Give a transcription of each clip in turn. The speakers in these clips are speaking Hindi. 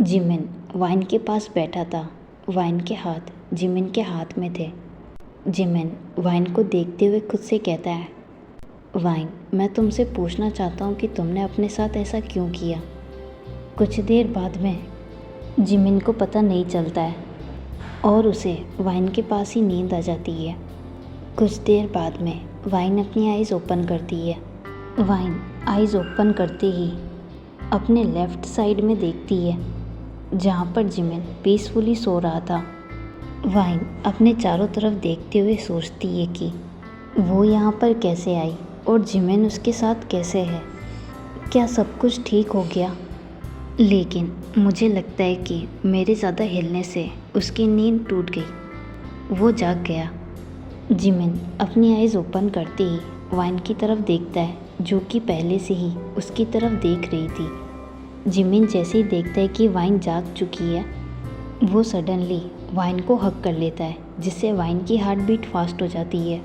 जिमिन वाइन के पास बैठा था। वाइन के हाथ जिमिन के हाथ में थे। जिमिन वाइन को देखते हुए खुद से कहता है, वाइन, मैं तुमसे पूछना चाहता हूँ कि तुमने अपने साथ ऐसा क्यों किया। कुछ देर बाद में जिमिन को पता नहीं चलता है और उसे वाइन के पास ही नींद आ जाती है। कुछ देर बाद में वाइन अपनी आइज़ ओपन करती है। वाइन आइज़ ओपन करते ही अपने लेफ़्ट साइड में देखती है जहाँ पर जिमिन पीसफुली सो रहा था। वाइन अपने चारों तरफ देखते हुए सोचती है कि वो यहाँ पर कैसे आई और जिमिन उसके साथ कैसे है। क्या सब कुछ ठीक हो गया? लेकिन मुझे लगता है कि मेरे ज़्यादा हिलने से उसकी नींद टूट गई। वो जाग गया। जिमिन अपनी आइज़ ओपन करते ही वाइन की तरफ देखता है, जो कि पहले से ही उसकी तरफ देख रही थी। जिमिन जैसे ही देखता है कि वाइन जाग चुकी है, वो सडनली वाइन को हग कर लेता है, जिससे वाइन की हार्ट बीट फास्ट हो जाती है।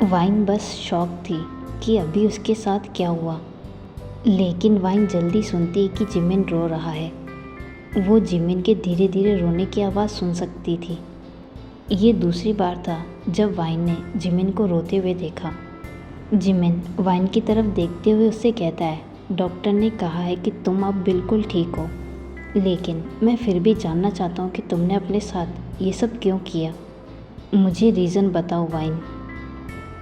वाइन बस शॉक थी कि अभी उसके साथ क्या हुआ, लेकिन वाइन जल्दी सुनती है कि जिमिन रो रहा है। वो जिमिन के धीरे धीरे रोने की आवाज़ सुन सकती थी। ये दूसरी बार था जब वाइन ने जिमिन को रोते हुए देखा। जिमिन वाइन की तरफ देखते हुए उससे कहता है, डॉक्टर ने कहा है कि तुम अब बिल्कुल ठीक हो, लेकिन मैं फिर भी जानना चाहता हूँ कि तुमने अपने साथ ये सब क्यों किया। मुझे रीज़न बताओ वाइन।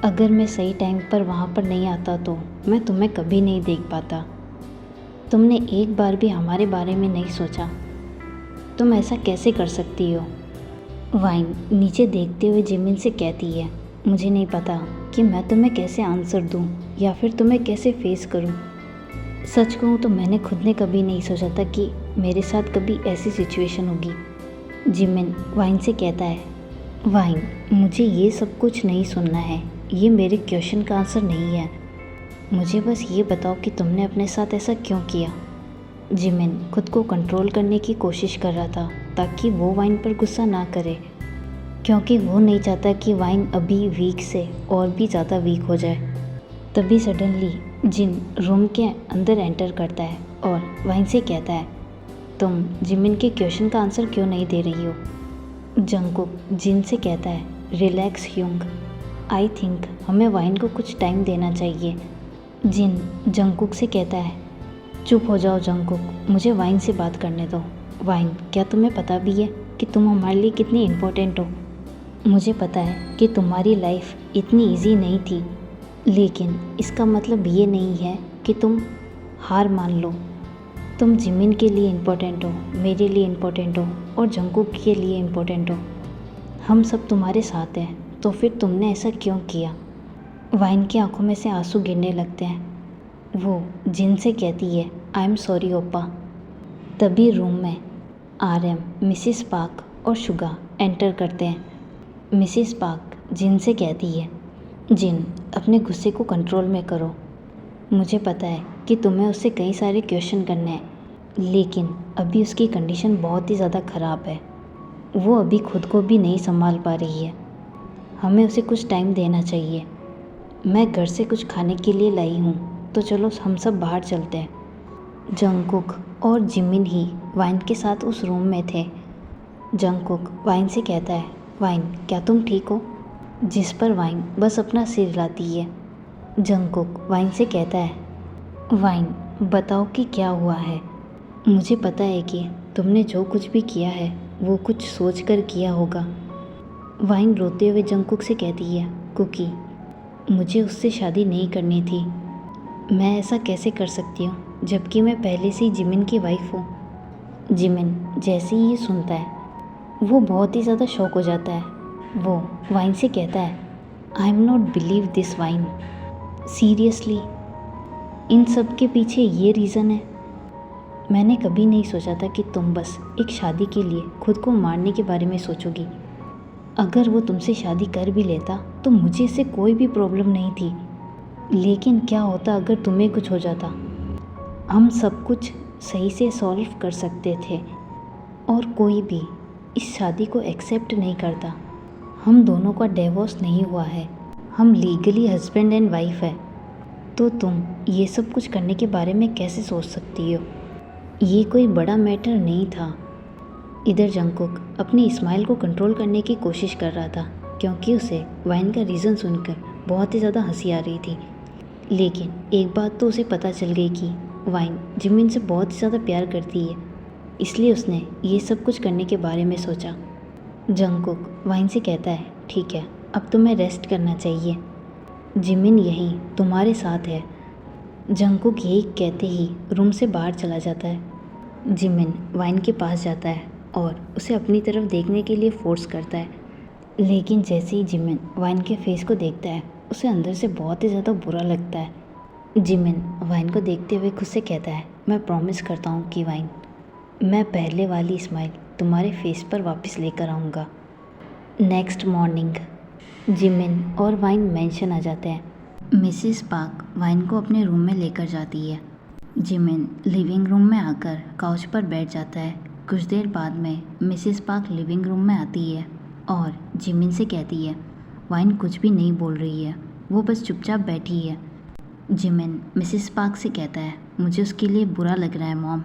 अगर मैं सही टाइम पर वहाँ पर नहीं आता तो मैं तुम्हें कभी नहीं देख पाता। तुमने एक बार भी हमारे बारे में नहीं सोचा। तुम ऐसा कैसे कर सकती हो? वाइन नीचे देखते हुए जिमिन से कहती है, मुझे नहीं पता कि मैं तुम्हें कैसे आंसर दूँ या फिर तुम्हें कैसे फेस करूँ। सच कहूँ तो मैंने खुद ने कभी नहीं सोचा था कि मेरे साथ कभी ऐसी सिचुएशन होगी। जिमिन वाइन से कहता है, वाइन, मुझे ये सब कुछ नहीं सुनना है। ये मेरे क्वेश्चन का आंसर नहीं है। मुझे बस ये बताओ कि तुमने अपने साथ ऐसा क्यों किया। जिमिन खुद को कंट्रोल करने की कोशिश कर रहा था ताकि वो वाइन पर गुस्सा ना करे, क्योंकि वो नहीं चाहता कि वाइन अभी वीक से और भी ज़्यादा वीक हो जाए। तभी सडनली जिन रूम के अंदर एंटर करता है और वाइन से कहता है, तुम जिमिन के क्वेश्चन का आंसर क्यों नहीं दे रही हो। जंगकुक जिन से कहता है, रिलैक्स ह्यूंग, आई थिंक हमें वाइन को कुछ टाइम देना चाहिए। जिन जंगकुक से कहता है, चुप हो जाओ जंगकुक, मुझे वाइन से बात करने दो। वाइन, क्या तुम्हें पता भी है कि तुम हमारे लिए कितनी इम्पोर्टेंट हो। मुझे पता है कि तुम्हारी लाइफ इतनी इजी नहीं थी, लेकिन इसका मतलब ये नहीं है कि तुम हार मान लो। तुम जिमिन के लिए इम्पोर्टेंट हो, मेरे लिए इम्पोर्टेंट हो और जंगकुक के लिए इम्पोर्टेंट हो। हम सब तुम्हारे साथ हैं, तो फिर तुमने ऐसा क्यों किया। वाइन की आंखों में से आंसू गिरने लगते हैं। वो जिन से कहती है, आई एम सॉरी ओप्पा। तभी रूम में RM, मिसिस पार्क और शुगा एंटर करते हैं। मिसिस पार्क जिन से कहती है, जिन, अपने गुस्से को कंट्रोल में करो। मुझे पता है कि तुम्हें उससे कई सारे क्वेश्चन करने हैं, लेकिन अभी उसकी कंडीशन बहुत ही ज़्यादा ख़राब है। वो अभी खुद को भी नहीं संभाल पा रही है। हमें उसे कुछ टाइम देना चाहिए। मैं घर से कुछ खाने के लिए लाई हूँ, तो चलो हम सब बाहर चलते हैं। जंगकुक और जिमिन ही वाइन के साथ उस रूम में थे। जंगकुक वाइन से कहता है, वाइन, क्या तुम ठीक हो। जिस पर वाइन बस अपना सिर हिलाती है। जंगकुक वाइन से कहता है, वाइन, बताओ कि क्या हुआ है। मुझे पता है कि तुमने जो कुछ भी किया है वो कुछ सोच कर किया होगा। वाइन रोते हुए जंगकुक से कहती है, कुकी, मुझे उससे शादी नहीं करनी थी। मैं ऐसा कैसे कर सकती हूँ जबकि मैं पहले से ही जिमिन की वाइफ हूँ। जिमिन जैसे ही ये सुनता है वो बहुत ही ज़्यादा शॉक हो जाता है। वो वाइन से कहता है, I am not believe this wine, seriously in सब के पीछे ये रीज़न है। मैंने कभी नहीं सोचा था कि तुम बस एक शादी के लिए खुद को मारने के बारे में सोचोगी। अगर वो तुमसे शादी कर भी लेता तो मुझे इससे कोई भी प्रॉब्लम नहीं थी, लेकिन क्या होता अगर तुम्हें कुछ हो जाता। हम सब कुछ सही से सॉल्व कर सकते थे और कोई भी इस शादी को एक्सेप्ट नहीं करता। हम दोनों का डिवोर्स नहीं हुआ है, हम लीगली हस्बैंड एंड वाइफ है। तो तुम ये सब कुछ करने के बारे में कैसे सोच सकती हो। ये कोई बड़ा मैटर नहीं था। इधर जंगकुक अपनी स्माइल को कंट्रोल करने की कोशिश कर रहा था क्योंकि उसे वाइन का रीज़न सुनकर बहुत ही ज़्यादा हंसी आ रही थी। लेकिन एक बात तो उसे पता चल गई कि वाइन जिमिन से बहुत ही ज़्यादा प्यार करती है, इसलिए उसने ये सब कुछ करने के बारे में सोचा। जंगकुक वाइन से कहता है, ठीक है, अब तुम्हें रेस्ट करना चाहिए, जिमिन यहीं तुम्हारे साथ है। जंगकुक यही कहते ही रूम से बाहर चला जाता है। जिमिन वाइन के पास जाता है और उसे अपनी तरफ देखने के लिए फोर्स करता है, लेकिन जैसे ही जिमिन वाइन के फेस को देखता है उसे अंदर से बहुत ही ज़्यादा बुरा लगता है। जिमिन वाइन को देखते हुए खुद से कहता है, मैं प्रॉमिस करता हूँ कि वाइन, मैं पहले वाली स्माइल तुम्हारे फेस पर वापस लेकर आऊँगा। नेक्स्ट मॉर्निंग जिमिन और वाइन मेंशन आ जाते हैं। मिसिस पार्क वाइन को अपने रूम में लेकर जाती है। जिमिन लिविंग रूम में आकर काउच पर बैठ जाता है। कुछ देर बाद में मिसिस पार्क लिविंग रूम में आती है और जिमिन से कहती है, वाइन कुछ भी नहीं बोल रही है, वो बस चुपचाप बैठी है। जिमिन मिसिस पार्क से कहता है, मुझे उसके लिए बुरा लग रहा है मॉम,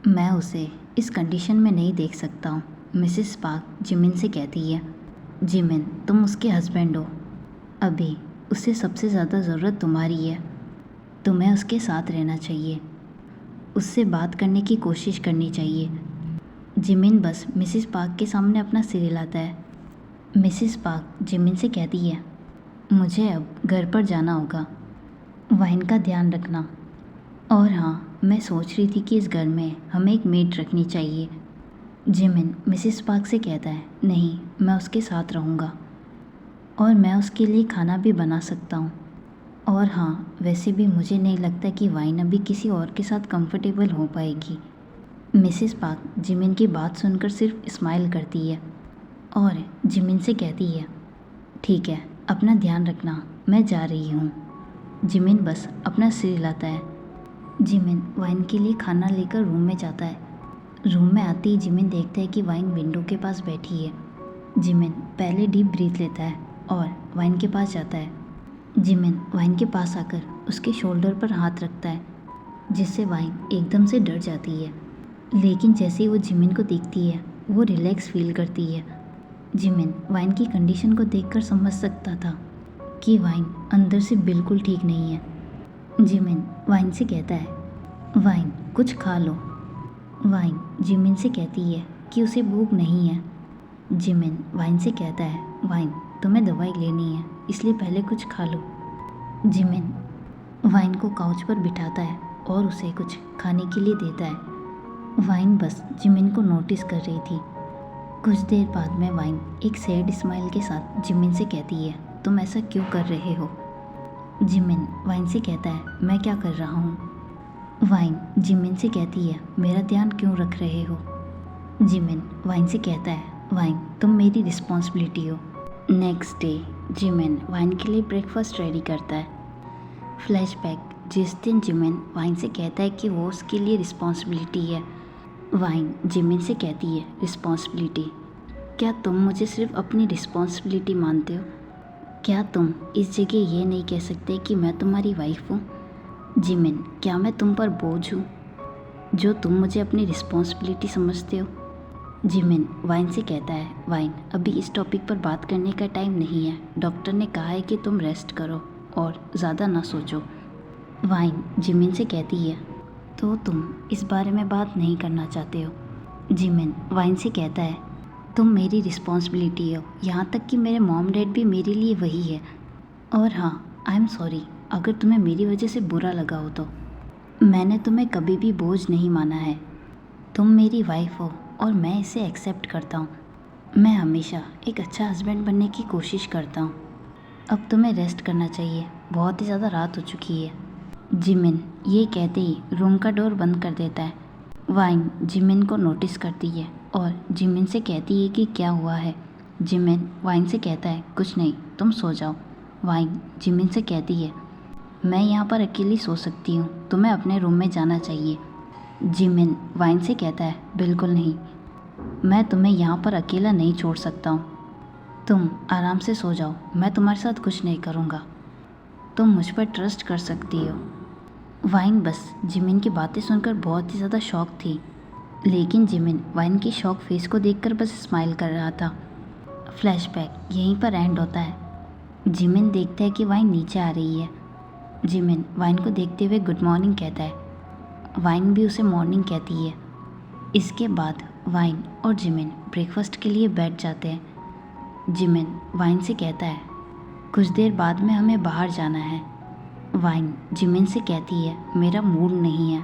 मैं उसे इस कंडीशन में नहीं देख सकता हूँ। मिसिस पार्क जिमिन से कहती है, जिमिन तुम उसके हस्बैंड हो, अभी उससे सबसे ज़्यादा ज़रूरत तुम्हारी है, तुम्हें उसके साथ रहना चाहिए, उससे बात करने की कोशिश करनी चाहिए। जिमिन बस मिसिस पार्क के सामने अपना सिर हिलाता है। मिसिस पार्क जिमिन से कहती है, मुझे अब घर पर जाना होगा, वाइन का ध्यान रखना, और हाँ, मैं सोच रही थी कि इस घर में हमें एक मेड रखनी चाहिए। जिमिन मिसिस पार्क से कहता है, नहीं, मैं उसके साथ रहूँगा और मैं उसके लिए खाना भी बना सकता हूँ, और हाँ, वैसे भी मुझे नहीं लगता कि वाइन अभी किसी और के साथ कंफर्टेबल हो पाएगी। मिसिस पार्क जिमिन की बात सुनकर सिर्फ स्माइल करती है और जिमिन से कहती है, ठीक है, अपना ध्यान रखना, मैं जा रही हूँ। जिमिन बस अपना सिर हिलाता है। जिमिन वाइन के लिए खाना लेकर रूम में जाता है। रूम में आते ही जिमिन देखता है कि वाइन विंडो के पास बैठी है। जिमिन पहले डीप ब्रीथ लेता है और वाइन के पास जाता है। जिमिन वाइन के पास आकर उसके शोल्डर पर हाथ रखता है, जिससे वाइन एकदम से डर जाती है। लेकिन जैसे ही वो जिमिन को देखती है वो रिलैक्स फील करती है। जिमिन वाइन की कंडीशन को देखकर समझ सकता था कि वाइन अंदर से बिल्कुल ठीक नहीं है। जिमिन वाइन से कहता है, वाइन कुछ खा लो। वाइन जिमिन से कहती है कि उसे भूख नहीं है। जिमिन वाइन से कहता है, वाइन तुम्हें दवाई लेनी है, इसलिए पहले कुछ खा लो। जिमिन वाइन को काउच पर बिठाता है और उसे कुछ खाने के लिए देता है। वाइन बस जिमिन को नोटिस कर रही थी। कुछ देर बाद में वाइन एक सैड स्माइल के साथ जिमिन से कहती है, तुम ऐसा क्यों कर रहे हो? जिमिन वाइन से कहता है, मैं क्या कर रहा हूँ? वाइन जिमिन से कहती है, मेरा ध्यान क्यों रख रहे हो? जिमिन वाइन से कहता है, वाइन तुम मेरी रिस्पॉन्सिबिलिटी हो। नेक्स्ट डे जिमिन वाइन के लिए ब्रेकफास्ट रेडी करता है। फ्लैशबैक, जिस दिन जिमिन वाइन से कहता है कि वो उसके लिए रिस्पॉन्सिबिलिटी है। वाइन जिमिन से कहती है, रिस्पॉन्सिबिलिटी? क्या तुम मुझे सिर्फ अपनी रिस्पॉन्सिबिलिटी मानते हो? क्या तुम इस जगह ये नहीं कह सकते कि मैं तुम्हारी वाइफ हूँ? जिमिन, क्या मैं तुम पर बोझ हूँ जो तुम मुझे अपनी रिस्पॉन्सिबिलिटी समझते हो? जिमिन वाइन से कहता है, वाइन अभी इस टॉपिक पर बात करने का टाइम नहीं है, डॉक्टर ने कहा है कि तुम रेस्ट करो और ज़्यादा ना सोचो। वाइन जिमिन से कहती है, तो तुम इस बारे में बात नहीं करना चाहते हो? जिमिन वाइन से कहता है, तुम मेरी रिस्पॉन्सिबिलिटी हो, यहाँ तक कि मेरे मॉम डैड भी मेरे लिए वही है। और हाँ, आई एम सॉरी अगर तुम्हें मेरी वजह से बुरा लगा हो तो। मैंने तुम्हें कभी भी बोझ नहीं माना है, तुम मेरी वाइफ हो और मैं इसे एक्सेप्ट करता हूँ। मैं हमेशा एक अच्छा हस्बैंड बनने की कोशिश करता हूँ। अब तुम्हें रेस्ट करना चाहिए, बहुत ही ज़्यादा रात हो चुकी है। जिमिन ये कहते ही रूम का डोर बंद कर देता है। वाइन जिमिन को नोटिस करती है और जिमिन से कहती है कि क्या हुआ है। जिमिन वाइन से कहता है, कुछ नहीं, तुम सो जाओ। वाइन जिमिन से कहती है, मैं यहाँ पर अकेली सो सकती हूँ, तुम्हें अपने रूम में जाना चाहिए। जिमिन वाइन से कहता है, बिल्कुल नहीं, मैं तुम्हें यहाँ पर अकेला नहीं छोड़ सकता हूँ, तुम आराम से सो जाओ, मैं तुम्हारे साथ कुछ नहीं करूँगा, तुम मुझ पर ट्रस्ट कर सकती हो। वाइन बस जिमिन की बातें सुनकर बहुत ही ज़्यादा शॉक थी, लेकिन जिमिन वाइन की शॉक फेस को देखकर बस स्माइल कर रहा था। फ्लैशबैक यहीं पर एंड होता है। जिमिन देखता है कि वाइन नीचे आ रही है। जिमिन वाइन को देखते हुए गुड मॉर्निंग कहता है। वाइन भी उसे मॉर्निंग कहती है। इसके बाद वाइन और जिमिन ब्रेकफास्ट के लिए बैठ जाते हैं। जिमिन वाइन से कहता है, कुछ देर बाद में हमें बाहर जाना है। वाइन जिमिन से कहती है, मेरा मूड नहीं है।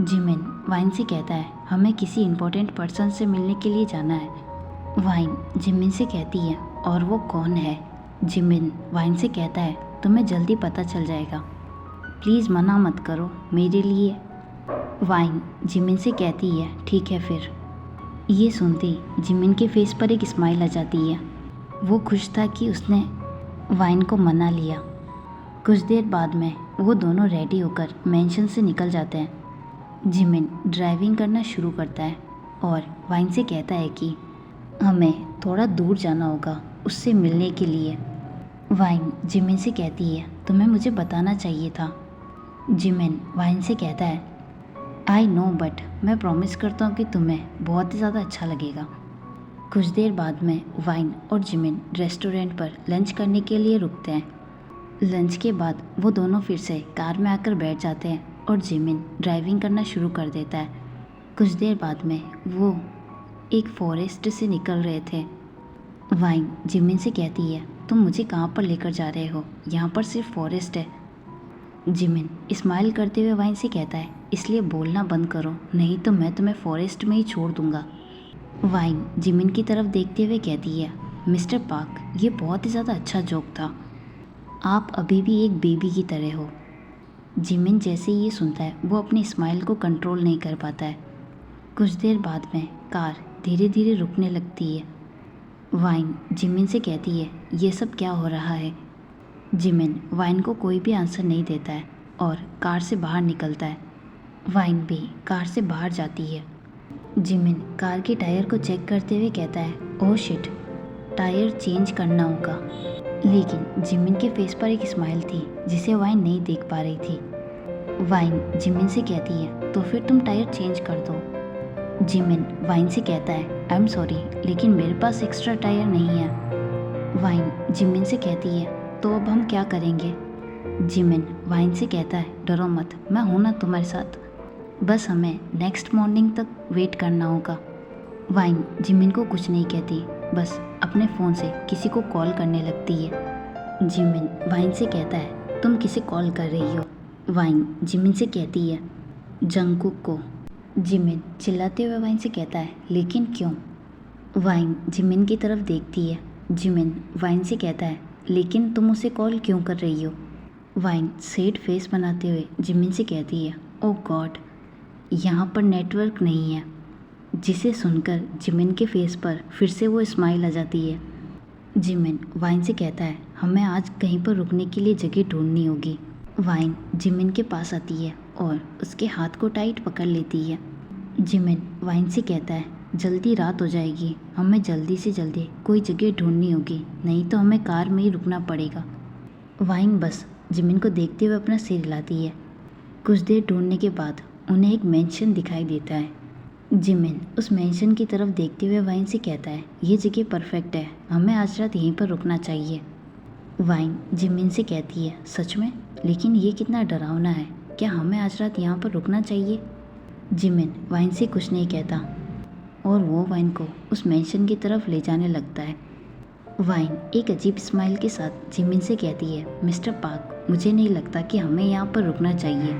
जिमिन वाइन से कहता है, हमें किसी इम्पोर्टेंट पर्सन से मिलने के लिए जाना है। वाइन जिमिन से कहती है, और वो कौन है? जिमिन वाइन से कहता है, तुम्हें जल्दी पता चल जाएगा, प्लीज़ मना मत करो मेरे लिए। वाइन जिमिन से कहती है, ठीक है फिर। ये सुनते जिमिन के फेस पर एक स्माइल आ जाती है। वो खुश था कि उसने वाइन को मना लिया। कुछ देर बाद में वो दोनों रेडी होकर मेंशन से निकल जाते हैं। जिमिन ड्राइविंग करना शुरू करता है और वाइन से कहता है कि हमें थोड़ा दूर जाना होगा उससे मिलने के लिए। वाइन जिमिन से कहती है, तुम्हें मुझे बताना चाहिए था। जिमिन वाइन से कहता है, आई नो बट मैं प्रॉमिस करता हूँ कि तुम्हें बहुत ही ज़्यादा अच्छा लगेगा। कुछ देर बाद में वाइन और जिमिन रेस्टोरेंट पर लंच करने के लिए रुकते हैं। लंच के बाद वो दोनों फिर से कार में आकर बैठ जाते हैं और जिमिन ड्राइविंग करना शुरू कर देता है। कुछ देर बाद में वो एक फॉरेस्ट से निकल रहे थे। वाइन जिमिन से कहती है, तुम मुझे कहाँ पर लेकर जा रहे हो? यहाँ पर सिर्फ फॉरेस्ट है। जिमिन स्माइल करते हुए वाइन से कहता है, इसलिए बोलना बंद करो, नहीं तो मैं तुम्हें फॉरेस्ट में ही छोड़ दूँगा। वाइन जिमिन की तरफ देखते हुए कहती है, मिस्टर पार्क, ये बहुत ही ज़्यादा अच्छा जोक था। आप अभी भी एक बेबी की तरह हो। जिमिन जैसे ही ये सुनता है वो अपनी स्माइल को कंट्रोल नहीं कर पाता है। कुछ देर बाद में कार धीरे धीरे रुकने लगती है। वाइन जिमिन से कहती है, ये सब क्या हो रहा है? जिमिन वाइन को कोई भी आंसर नहीं देता है और कार से बाहर निकलता है। वाइन भी कार से बाहर जाती है। जिमिन कार के टायर को चेक करते हुए कहता है, ओह शिट, टायर चेंज करना होगा। लेकिन जिमिन के फेस पर एक स्माइल थी जिसे वाइन नहीं देख पा रही थी। वाइन जिमिन से कहती है, तो फिर तुम टायर चेंज कर दो। जिमिन वाइन से कहता है, आई एम सॉरी, लेकिन मेरे पास एक्स्ट्रा टायर नहीं है। वाइन जिमिन से कहती है, तो अब हम क्या करेंगे? जिमिन वाइन से कहता है, डरो मत, मैं हूँ ना तुम्हारे साथ, बस हमें नेक्स्ट मॉर्निंग तक वेट करना होगा। वाइन जिमिन को कुछ नहीं कहती, बस अपने फ़ोन से किसी को कॉल करने लगती है। जिमिन वाइन से कहता है, तुम किसे कॉल कर रही हो? वाइन जिमिन से कहती है, जंगकुक को। जिमिन चिल्लाते हुए वाइन से कहता है, लेकिन क्यों? वाइन जिमिन की तरफ देखती है। जिमिन वाइन से कहता है, लेकिन तुम उसे कॉल क्यों कर रही हो? वाइन सैड फेस बनाते हुए जिमिन से कहती है, ओह गॉड, यहाँ पर नेटवर्क नहीं है। जिसे सुनकर जिमिन के फेस पर फिर से वो स्माइल आ जाती है। जिमिन वाइन से कहता है, हमें आज कहीं पर रुकने के लिए जगह ढूंढनी होगी। वाइन जिमिन के पास आती है और उसके हाथ को टाइट पकड़ लेती है। जिमिन वाइन से कहता है, जल्दी रात हो जाएगी, हमें जल्दी से जल्दी कोई जगह ढूंढनी होगी, नहीं तो हमें कार में ही रुकना पड़ेगा। वाइन बस जिमिन को देखते हुए अपना सिर हिलाती है। कुछ देर ढूंढने के बाद उन्हें एक मेंशन दिखाई देता है। जिमिन उस मेंशन की तरफ देखते हुए वाइन से कहता है, ये जगह परफेक्ट है, हमें आज रात यहीं पर रुकना चाहिए। वाइन जिमिन से कहती है, सच में? लेकिन ये कितना डरावना है, क्या हमें आज रात यहाँ पर रुकना चाहिए? जिमिन वाइन से कुछ नहीं कहता और वो वाइन को उस मेंशन की तरफ ले जाने लगता है। वाइन एक अजीब स्माइल के साथ जिमिन से कहती है, मिस्टर पार्क, मुझे नहीं लगता कि हमें यहाँ पर रुकना चाहिए।